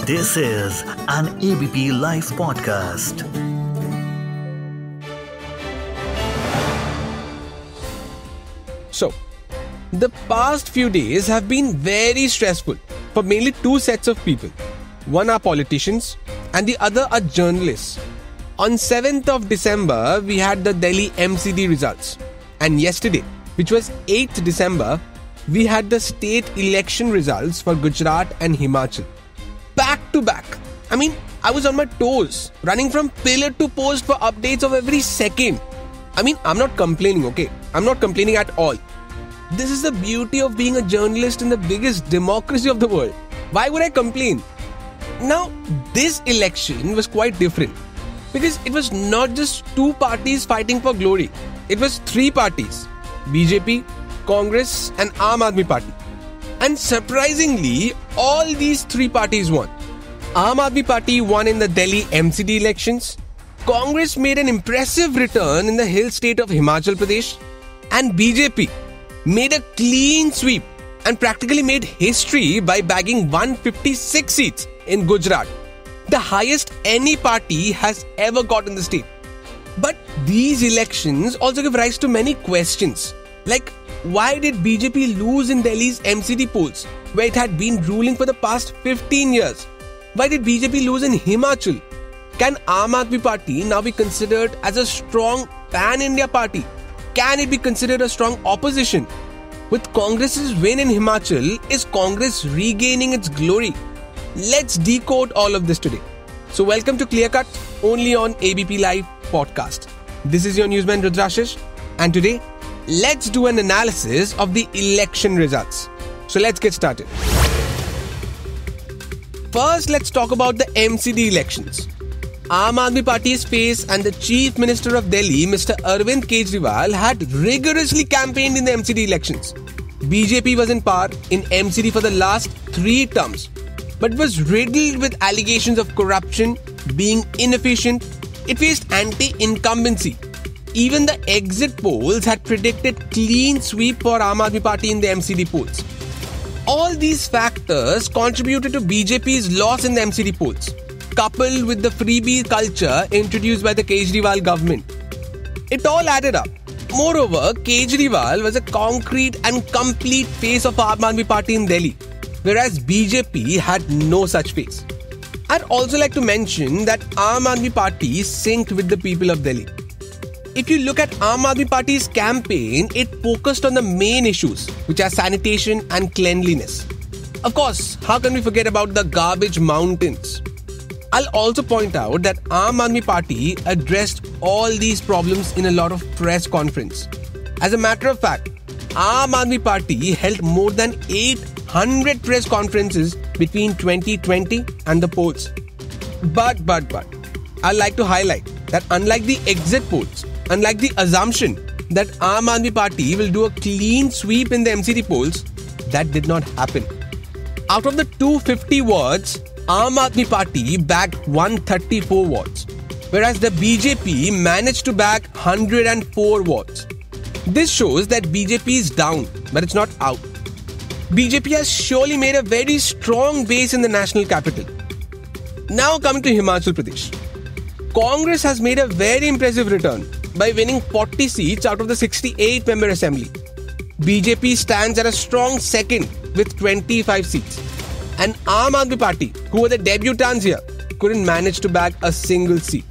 This is an ABP Life podcast. So, the past few days have been very stressful for mainly two sets of people. One are politicians and the other are journalists. On 7th of December, we had the Delhi MCD results. And yesterday, which was 8th December, we had the state election results for Gujarat and Himachal. Back to back. I was on my toes, running from pillar to post for updates of every second. I'm not complaining, okay? I'm not complaining at all. This is the beauty of being a journalist in the biggest democracy of the world. Why would I complain? Now, this election was quite different because it was not just two parties fighting for glory. It was three parties: BJP, Congress and Aam Aadmi Party. And surprisingly, all these three parties won. Aam Aadmi Party won in the Delhi MCD elections. Congress made an impressive return in the hill state of Himachal Pradesh. And BJP made a clean sweep and practically made history by bagging 156 seats in Gujarat, the highest any party has ever got in the state. But these elections also give rise to many questions. Like, why did BJP lose in Delhi's MCD polls, where it had been ruling for the past 15 years? Why did BJP lose in Himachal? Can Aam Aadmi Party now be considered as a strong pan-India party? Can it be considered a strong opposition? With Congress's win in Himachal, is Congress regaining its glory? Let's decode all of this today. So welcome to Clear Cut, only on ABP Live podcast. This is your newsman Rudrashish, and today, let's do an analysis of the election results. So let's get started. First, let's talk about the MCD elections. Aam Aadmi Party's face and the Chief Minister of Delhi, Mr. Arvind Kejriwal, had rigorously campaigned in the MCD elections. BJP was in power in MCD for the last 3 terms, but was riddled with allegations of corruption, being inefficient. It faced anti-incumbency. Even the exit polls had predicted clean sweep for Aam Aadmi Party in the MCD polls. All these factors contributed to BJP's loss in the MCD polls, coupled with the freebie culture introduced by the Kejriwal government. It all added up. Moreover, Kejriwal was a concrete and complete face of Aam Aadmi Party in Delhi, whereas BJP had no such face. I'd also like to mention that Aam Aadmi Party synced with the people of Delhi. If you look at Aam Aadmi Party's campaign, it focused on the main issues, which are sanitation and cleanliness. Of course, how can we forget about the garbage mountains? I'll also point out that Aam Aadmi Party addressed all these problems in a lot of press conference. As a matter of fact, Aam Aadmi Party held more than 800 press conferences between 2020 and the polls. But, I'd like to highlight that unlike the exit polls, unlike the assumption that Aam Aadmi Party will do a clean sweep in the MCD polls, that did not happen. Out of the 250 wards, Aam Aadmi Party bagged 134 wards, whereas the BJP managed to bag 104 wards. This shows that BJP is down, but it's not out. BJP has surely made a very strong base in the national capital. Now coming to Himachal Pradesh. Congress has made a very impressive return by winning 40 seats out of the 68-member assembly. BJP stands at a strong second with 25 seats. And Aam Aadmi Party, who were the debutants here, couldn't manage to bag a single seat.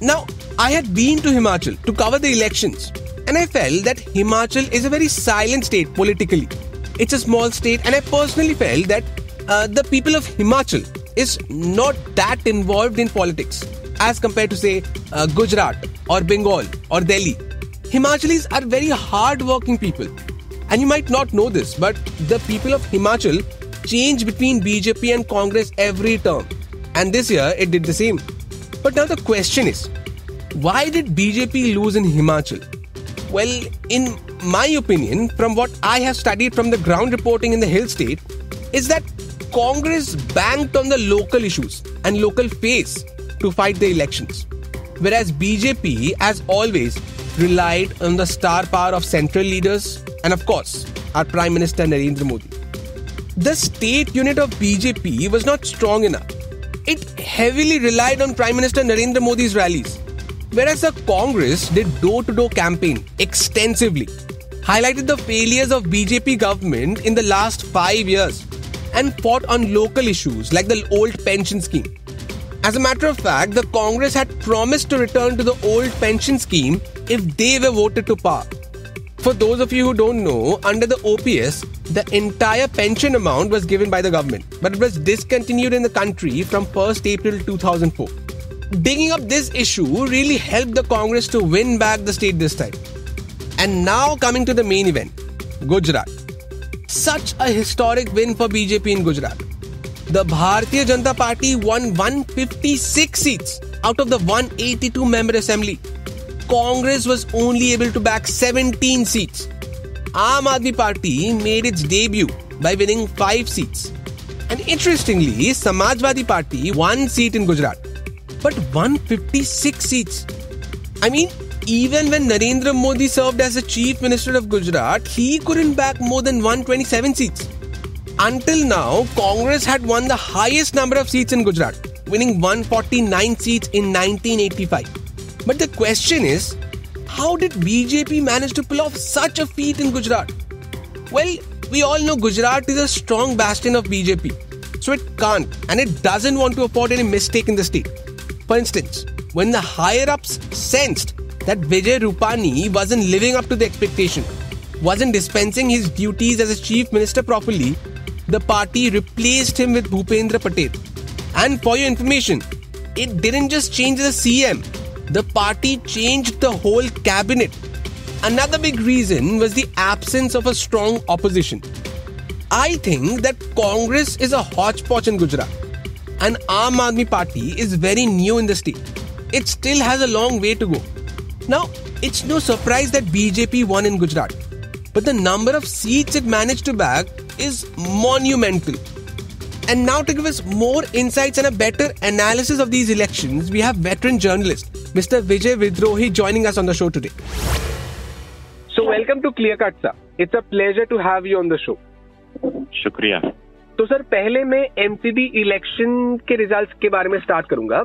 Now, I had been to Himachal to cover the elections, and I felt that Himachal is a very silent state politically. It's a small state, and I personally felt that the people of Himachal is not that involved in politics as compared to, say, Gujarat or Bengal or Delhi. Himachalis are very hard-working people. And you might not know this, but the people of Himachal change between BJP and Congress every term. And this year, it did the same. But now the question is, why did BJP lose in Himachal? Well, in my opinion, from what I have studied from the ground reporting in the hill state, is that Congress banked on the local issues and local face to fight the elections. Whereas BJP, as always, relied on the star power of central leaders and, of course, our Prime Minister Narendra Modi. the state unit of BJP was not strong enough. It heavily relied on Prime Minister Narendra Modi's rallies, whereas the Congress did door-to-door campaign extensively, highlighted the failures of BJP government in the last 5 years, and fought on local issues like the old pension scheme. As a matter of fact, the Congress had promised to return to the old pension scheme if they were voted to power. For those of you who don't know, under the OPS, the entire pension amount was given by the government, but it was discontinued in the country from 1st April 2004. Digging up this issue really helped the Congress to win back the state this time. And now coming to the main event, Gujarat. Such a historic win for BJP in Gujarat. The Bharatiya Janata Party won 156 seats out of the 182-member assembly. Congress was only able to back 17 seats. Aam Aadmi Party made its debut by winning 5 seats. And interestingly, Samajwadi Party won seat in Gujarat, but 156 seats. I mean, even when Narendra Modi served as the Chief Minister of Gujarat, he couldn't back more than 127 seats. Until now, Congress had won the highest number of seats in Gujarat, winning 149 seats in 1985. But the question is, how did BJP manage to pull off such a feat in Gujarat? Well, we all know Gujarat is a strong bastion of BJP, so it can't and it doesn't want to afford any mistake in the state. For instance, when the higher-ups sensed that Vijay Rupani wasn't living up to the expectation, wasn't dispensing his duties as a chief minister properly, the party replaced him with Bhupendra Patel. And for your information, it didn't just change the CM, the party changed the whole cabinet. Another big reason was the absence of a strong opposition. I think that Congress is a hodgepodge in Gujarat, and Aam Aadmi Party is very new in the state. It still has a long way to go. Now, it's no surprise that BJP won in Gujarat, but the number of seats it managed to bag is monumental. And now to give us more insights and a better analysis of these elections, we have veteran journalist Mr. Vijay Vidrohi joining us on the show today. So welcome to Clear Cut, sir. It's a pleasure to have you on the show. शुक्रिया। तो sir, पहले मैं MCD election के results के बारे में start करूंगा।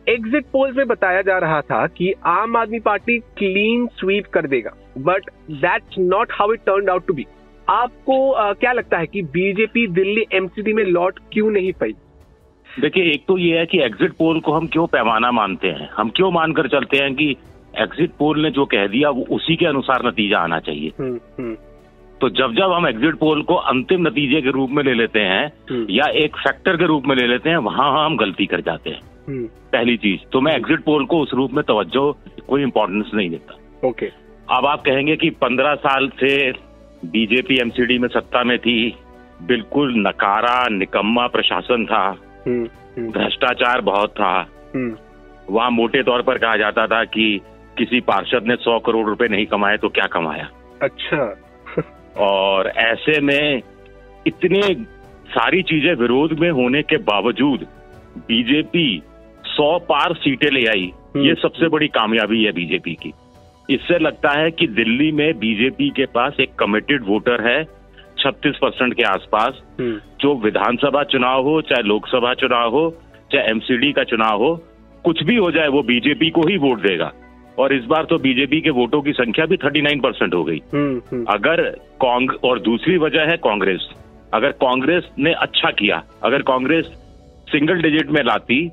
Exit polls में बताया जा रहा था कि आम आदमी पार्टी क्लीन स्वीप कर देगा, but that's not how it turned out to be. आपको क्या लगता है कि बीजेपी दिल्ली एमसीडी में लौट क्यों नहीं पाई? देखिए, एक तो ये है कि एग्जिट पोल को हम क्यों पैमाना मानते हैं, हम क्यों मानकर चलते हैं कि एग्जिट पोल ने जो कह दिया वो उसी के अनुसार नतीजा आना चाहिए। तो जब हम एग्जिट पोल को अंतिम नतीजे के रूप में ले लेते हैं या एक फैक्टर के रूप में ले लेते हैं, वहां हम गलती कर जाते हैं। पहली चीज तो मैं एग्जिट पोल को उस रूप में तवज्जो कोई इंपॉर्टेंस नहीं देता। ओके। अब आप कहेंगे कि 15 साल से बीजेपी एमसीडी में सत्ता में थी, बिल्कुल नकारा निकम्मा प्रशासन था, भ्रष्टाचार बहुत था, वहां मोटे तौर पर कहा जाता था कि किसी पार्षद ने 100 करोड़ रुपए नहीं कमाए तो क्या कमाया। अच्छा। और ऐसे में इतने सारी चीजें विरोध में होने के बावजूद बीजेपी 100 पार सीटें ले आई। ये सबसे बड़ी कामयाबी है बीजेपी की। इससे लगता है कि दिल्ली में बीजेपी के पास एक कमिटेड वोटर है 36% के आसपास, जो विधानसभा चुनाव हो, चाहे लोकसभा चुनाव हो, चाहे एमसीडी का चुनाव हो, कुछ भी हो जाए वो बीजेपी को ही वोट देगा। और इस बार तो बीजेपी के वोटों की संख्या भी 39% हो गई। अगर और दूसरी वजह है कांग्रेस। अगर कांग्रेस ने अच्छा किया, अगर कांग्रेस सिंगल डिजिट में लाती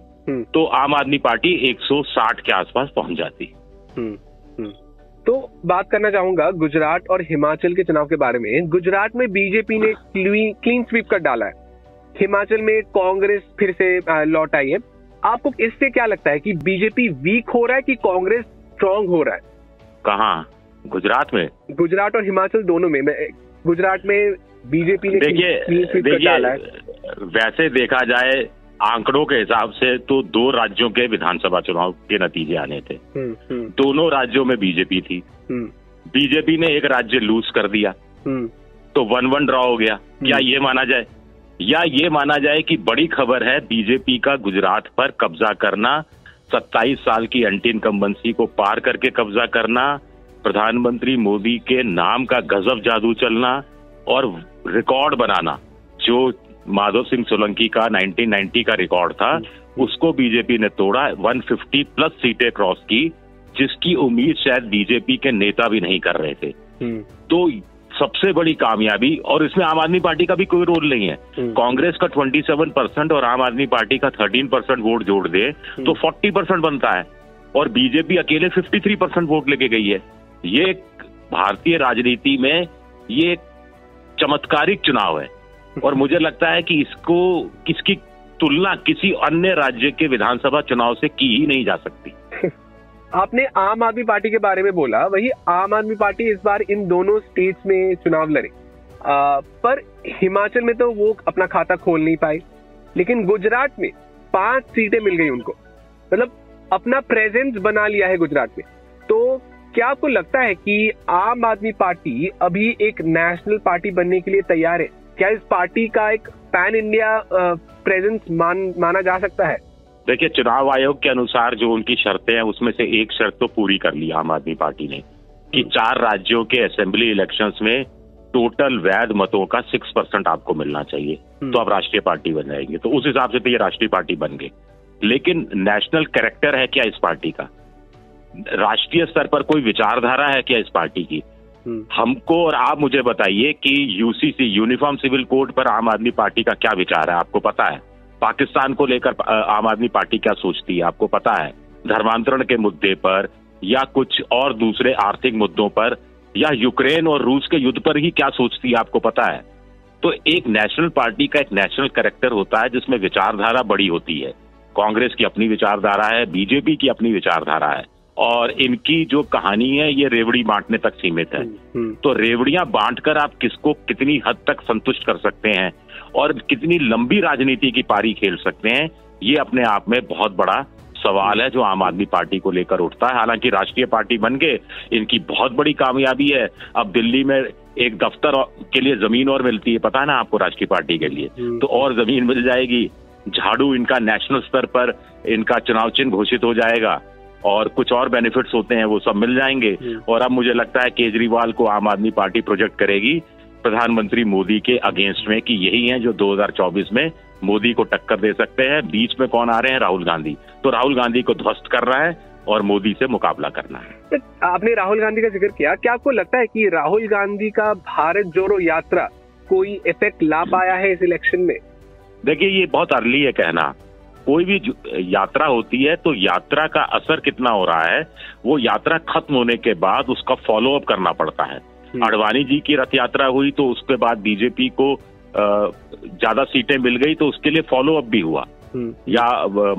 तो आम आदमी पार्टी 160 के आसपास पहुंच जाती। तो बात करना चाहूंगा गुजरात और हिमाचल के चुनाव के बारे में। गुजरात में बीजेपी ने क्लीन स्वीप कर डाला है, हिमाचल में कांग्रेस फिर से लौट आई है। आपको इससे क्या लगता है कि बीजेपी वीक हो रहा है कि कांग्रेस स्ट्रांग हो रहा है? कहाँ? गुजरात में? गुजरात और हिमाचल दोनों में। गुजरात में बीजेपी ने क्लीन स्वीप कर डाला है। वैसे देखा जाए आंकड़ों के हिसाब से तो 2 राज्यों के विधानसभा चुनाव के नतीजे आने थे। दोनों राज्यों में बीजेपी थी। बीजेपी ने एक राज्य लूज कर दिया तो 1-1 ड्रॉ हो गया। क्या ये माना जाए? या ये माना जाए कि बड़ी खबर है बीजेपी का गुजरात पर कब्जा करना, 27 साल की एंटी इनकम्बेंसी को पार करके कब्जा करना, प्रधानमंत्री मोदी के नाम का गजब जादू चलना और रिकॉर्ड बनाना, जो माधव सिंह सोलंकी का 1990 का रिकॉर्ड था उसको बीजेपी ने तोड़ा, 150 प्लस सीटें क्रॉस की, जिसकी उम्मीद शायद बीजेपी के नेता भी नहीं कर रहे थे। तो सबसे बड़ी कामयाबी, और इसमें आम आदमी पार्टी का भी कोई रोल नहीं है। कांग्रेस का 27% और आम आदमी पार्टी का 13% वोट जोड़ दे तो 40% बनता है, और बीजेपी अकेले 53% वोट लेके गई है। ये भारतीय राजनीति में ये चमत्कारिक चुनाव है, और मुझे लगता है कि इसकी तुलना किसी अन्य राज्य के विधानसभा चुनाव से की ही नहीं जा सकती। आपने आम आदमी पार्टी के बारे में बोला, वही आम आदमी पार्टी इस बार इन दोनों स्टेट्स में चुनाव लड़े, पर हिमाचल में तो वो अपना खाता खोल नहीं पाए, लेकिन गुजरात में 5 सीटें मिल गई उनको, मतलब अपना प्रेजेंस बना लिया है गुजरात में। तो क्या आपको लगता है कि आम आदमी पार्टी अभी एक नेशनल पार्टी बनने के लिए तैयार है? क्या इस पार्टी का एक पैन इंडिया प्रेजेंस माना जा सकता है? देखिए, चुनाव आयोग के अनुसार जो उनकी शर्तें हैं उसमें से एक शर्त तो पूरी कर ली आम आदमी पार्टी ने कि 4 राज्यों के असेंबली इलेक्शंस में टोटल वैध मतों का 6% आपको मिलना चाहिए, तो आप राष्ट्रीय पार्टी बन जाएंगे। तो उस हिसाब से तो ये राष्ट्रीय पार्टी बन गई। लेकिन नेशनल कैरेक्टर है क्या इस पार्टी का? राष्ट्रीय स्तर पर कोई विचारधारा है क्या इस पार्टी की? हमको और आप मुझे बताइए कि यूसीसी, यूनिफॉर्म सिविल कोड पर आम आदमी पार्टी का क्या विचार है? आपको पता है? पाकिस्तान को लेकर आम आदमी पार्टी क्या सोचती है? आपको पता है? धर्मांतरण के मुद्दे पर या कुछ और दूसरे आर्थिक मुद्दों पर या यूक्रेन और रूस के युद्ध पर ही क्या सोचती है? आपको पता है? तो एक नेशनल पार्टी का एक नेशनल कैरेक्टर होता है जिसमें विचारधारा बड़ी होती है। कांग्रेस की अपनी विचारधारा है, बीजेपी की अपनी विचारधारा है, और इनकी जो कहानी है ये रेवड़ी बांटने तक सीमित है। तो रेवड़ियां बांटकर आप किसको कितनी हद तक संतुष्ट कर सकते हैं और कितनी लंबी राजनीति की पारी खेल सकते हैं, ये अपने आप में बहुत बड़ा सवाल है जो आम आदमी पार्टी को लेकर उठता है। हालांकि राष्ट्रीय पार्टी बन गए, इनकी बहुत बड़ी कामयाबी है। अब दिल्ली में एक दफ्तर के लिए जमीन और मिलती है, पता है ना आपको, राष्ट्रीय पार्टी के लिए, तो और जमीन मिल जाएगी। झाड़ू इनका नेशनल स्तर पर इनका चुनाव चिन्ह घोषित हो जाएगा, और कुछ और बेनिफिट्स होते हैं वो सब मिल जाएंगे। और अब मुझे लगता है केजरीवाल को आम आदमी पार्टी प्रोजेक्ट करेगी प्रधानमंत्री मोदी के अगेंस्ट में कि यही हैं जो 2024 में मोदी को टक्कर दे सकते हैं। बीच में कौन आ रहे हैं? राहुल गांधी। तो राहुल गांधी को ध्वस्त करना है और मोदी से मुकाबला करना है। आपने राहुल गांधी का जिक्र किया, क्या आपको लगता है कि राहुल गांधी का भारत जोड़ो यात्रा कोई इफेक्ट ला पाया है इस इलेक्शन में? देखिए, ये बहुत अर्ली है कहना। कोई भी यात्रा होती है तो यात्रा का असर कितना हो रहा है वो यात्रा खत्म होने के बाद उसका फॉलो अप करना पड़ता है। अडवाणी जी की रथ यात्रा हुई तो उसके बाद बीजेपी को ज्यादा सीटें मिल गई तो उसके लिए फॉलो अप भी हुआ। या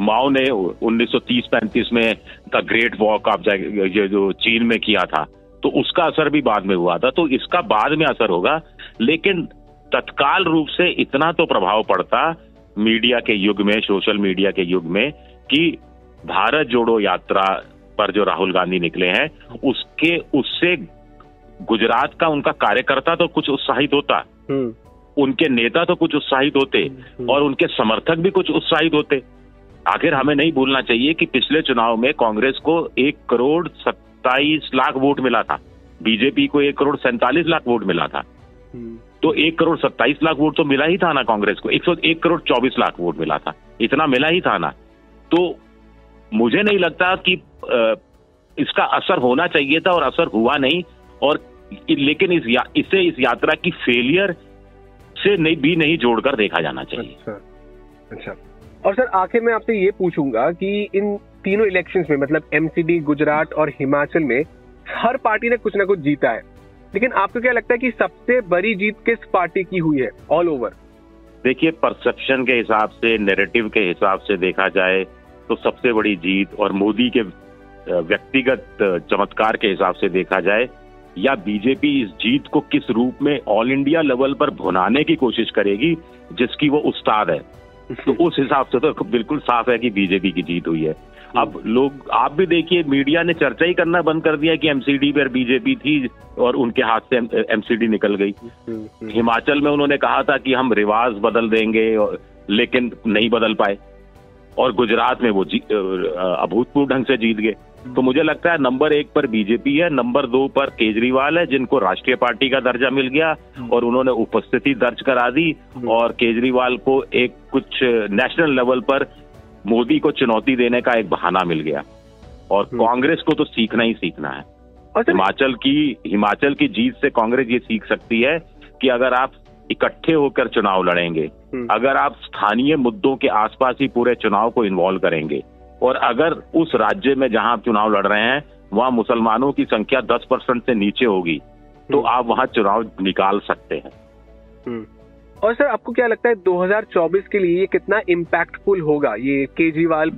माओ ने 1930-35 में द ग्रेट वॉक आप जो चीन में किया था तो उसका असर भी बाद में हुआ था। तो इसका बाद में असर होगा, लेकिन तत्काल रूप से इतना तो प्रभाव पड़ता मीडिया के युग में, सोशल मीडिया के युग में, कि भारत जोड़ो यात्रा पर जो राहुल गांधी निकले हैं उससे गुजरात का उनका कार्यकर्ता तो कुछ उत्साहित होता, उनके नेता तो कुछ उत्साहित होते, और उनके समर्थक भी कुछ उत्साहित होते। आखिर हमें नहीं भूलना चाहिए कि पिछले चुनाव में कांग्रेस को 1,27,00,000 वोट मिला था, बीजेपी को 1,47,00,000 वोट मिला था। तो 1,27,00,000 वोट तो मिला ही था ना कांग्रेस को, 1,24,00,000 वोट मिला था, इतना मिला ही था ना। तो मुझे नहीं लगता कि इसका असर होना चाहिए था और असर हुआ नहीं, और लेकिन इस यात्रा की फेलियर से नहीं जोड़कर देखा जाना चाहिए। अच्छा। और सर, आखिर में आपसे ये पूछूंगा कि इन तीनों इलेक्शंस में, मतलब एमसीडी, गुजरात और हिमाचल में, हर पार्टी ने कुछ ना कुछ जीता है, लेकिन आपको क्या लगता है कि सबसे बड़ी जीत किस पार्टी की हुई है ऑल ओवर? देखिए, परसेप्शन के हिसाब से, नैरेटिव के हिसाब से देखा जाए तो सबसे बड़ी जीत, और मोदी के व्यक्तिगत चमत्कार के हिसाब से देखा जाए, या बीजेपी इस जीत को किस रूप में ऑल इंडिया लेवल पर भुनाने की कोशिश करेगी जिसकी वो उस्ताद है, तो उस हिसाब से तो बिल्कुल साफ है कि बीजेपी की जीत हुई है। अब लोग, आप भी देखिए, मीडिया ने चर्चा ही करना बंद कर दिया कि एमसीडी पर बीजेपी थी और उनके हाथ से एमसीडी निकल गई। हिमाचल में उन्होंने कहा था कि हम रिवाज बदल देंगे, लेकिन नहीं बदल पाए, और गुजरात में वो अभूतपूर्व ढंग से जीत गए। तो मुझे लगता है नंबर 1 पर बीजेपी है, नंबर 2 पर केजरीवाल है, जिनको राष्ट्रीय पार्टी का दर्जा मिल गया और उन्होंने उपस्थिति दर्ज करा दी और केजरीवाल को एक कुछ नेशनल लेवल पर मोदी को चुनौती देने का एक बहाना मिल गया। और कांग्रेस को तो सीखना ही सीखना है। हिमाचल की जीत से कांग्रेस ये सीख सकती है कि अगर आप इकट्ठे होकर चुनाव लड़ेंगे, अगर आप स्थानीय मुद्दों के आसपास ही पूरे चुनाव को इन्वॉल्व करेंगे और अगर उस राज्य में जहां आप चुनाव लड़ रहे हैं वहां मुसलमानों की संख्या 10% से नीचे होगी तो आप वहां चुनाव निकाल सकते हैं। और सर, आपको क्या लगता है 2024 के लिए ये कितना इम्पैक्टफुल होगा? ये केजरीवाल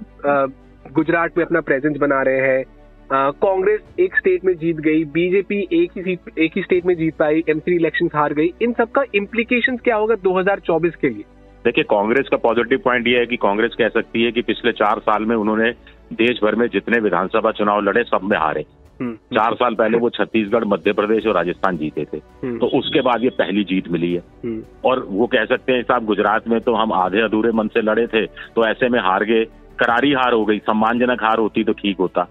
गुजरात में अपना प्रेजेंस बना रहे हैं, कांग्रेस एक स्टेट में जीत गई, बीजेपी एक ही स्टेट में जीत पाई, एमसीडी इलेक्शंस हार गई, इन सब का इम्प्लीकेशंस क्या होगा 2024 के लिए? देखिए, कांग्रेस का पॉजिटिव पॉइंट ये है कि कांग्रेस कह सकती है कि पिछले 4 साल में उन्होंने देश भर में जितने विधानसभा चुनाव लड़े सब में हारे। 4 साल पहले वो छत्तीसगढ़, मध्य प्रदेश और राजस्थान जीते थे, तो उसके बाद ये पहली जीत मिली है। और वो कह सकते हैं साहब, गुजरात में तो हम आधे अधूरे मन से लड़े थे तो ऐसे में हार गए, करारी हार हो गई, सम्मानजनक हार होती तो ठीक होता।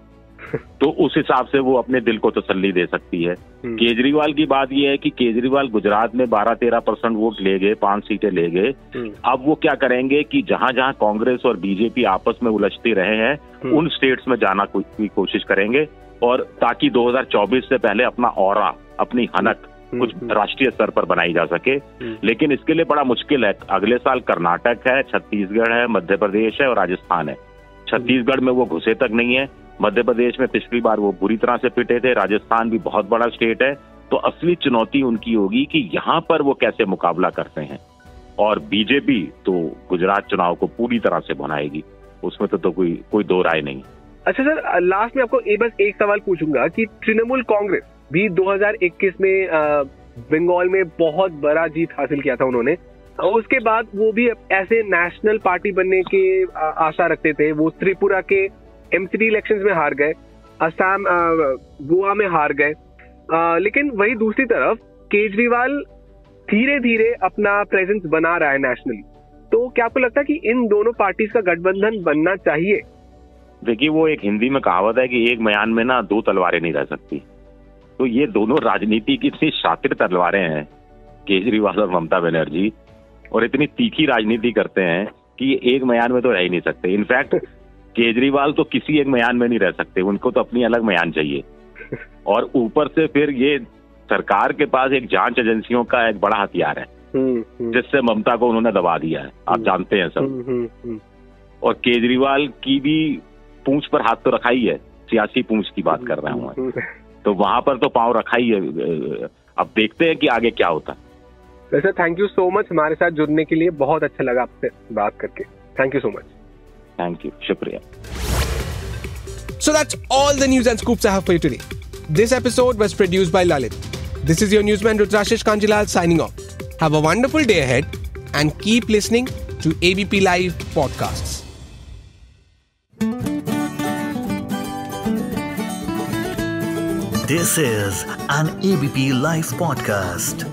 तो उस हिसाब से वो अपने दिल को तसल्ली दे सकती है। केजरीवाल की बात यह है कि केजरीवाल गुजरात में 12-13% वोट ले गए, 5 सीटें ले गए। अब वो क्या करेंगे कि जहां जहां कांग्रेस और बीजेपी आपस में उलझते रहे हैं उन स्टेट्स में जाना की कोशिश करेंगे और ताकि 2024 से पहले अपना ऑरा, अपनी हनक कुछ राष्ट्रीय स्तर पर बनाई जा सके। लेकिन इसके लिए बड़ा मुश्किल है। अगले साल कर्नाटक है, छत्तीसगढ़ है, मध्य प्रदेश है और राजस्थान है। छत्तीसगढ़ में वो घुसे तक नहीं है, मध्य प्रदेश में पिछली बार वो बुरी तरह से पिटे थे, राजस्थान भी बहुत बड़ा स्टेट है। तो असली चुनौती उनकी होगी कि यहाँ पर वो कैसे मुकाबला करते हैं। और बीजेपी तो गुजरात चुनाव को पूरी तरह से बनाएगी, उसमें तो कोई दो राय नहीं। अच्छा सर, लास्ट में आपको बस एक सवाल पूछूंगा कि तृणमूल कांग्रेस भी 2021 में बंगाल में बहुत बड़ा जीत हासिल किया था उन्होंने, और उसके बाद वो भी ऐसे नेशनल पार्टी बनने के आशा रखते थे। वो त्रिपुरा के एमसीडी इलेक्शंस में हार गए, असम, गोवा में हार गए, लेकिन वही दूसरी तरफ केजरीवाल धीरे धीरे अपना प्रेजेंस बना रहा है नेशनली। तो क्या आपको लगता है कि इन दोनों पार्टीज का गठबंधन बनना चाहिए? देखिए, वो एक हिंदी में कहावत है कि एक म्यान में ना 2 तलवारें नहीं रह सकती। तो ये दोनों राजनीति की इतनी शातिर तलवारें हैं, केजरीवाल और ममता बनर्जी, और इतनी तीखी राजनीति करते हैं कि ये एक म्यान में तो रह ही नहीं सकते। इनफैक्ट केजरीवाल तो किसी एक म्यान में नहीं रह सकते, उनको तो अपनी अलग म्यान चाहिए। और ऊपर से फिर ये सरकार के पास एक जांच एजेंसियों का एक बड़ा हथियार है जिससे ममता को उन्होंने दबा दिया है, आप जानते हैं सब। और केजरीवाल की भी पूंछ पर हाथ तो रखा ही है, सियासी पूंछ की बात कर रहा हूँ, तो वहां पर तो पांव रखा ही है। अब देखते हैं कि आगे क्या होता है। वैसे थैंक यू सो मच हमारे साथ जुड़ने के लिए, बहुत अच्छा लगा आपसे बात करके। Thank you so much. Thank you, शुक्रिया। So that's all the news and scoops I have for you today. This episode was produced by Lalit. This is your newsman Rudrashish Kanjilal signing off. Have a wonderful day ahead and keep listening to ABP Live podcasts. This is an ABP Live podcast.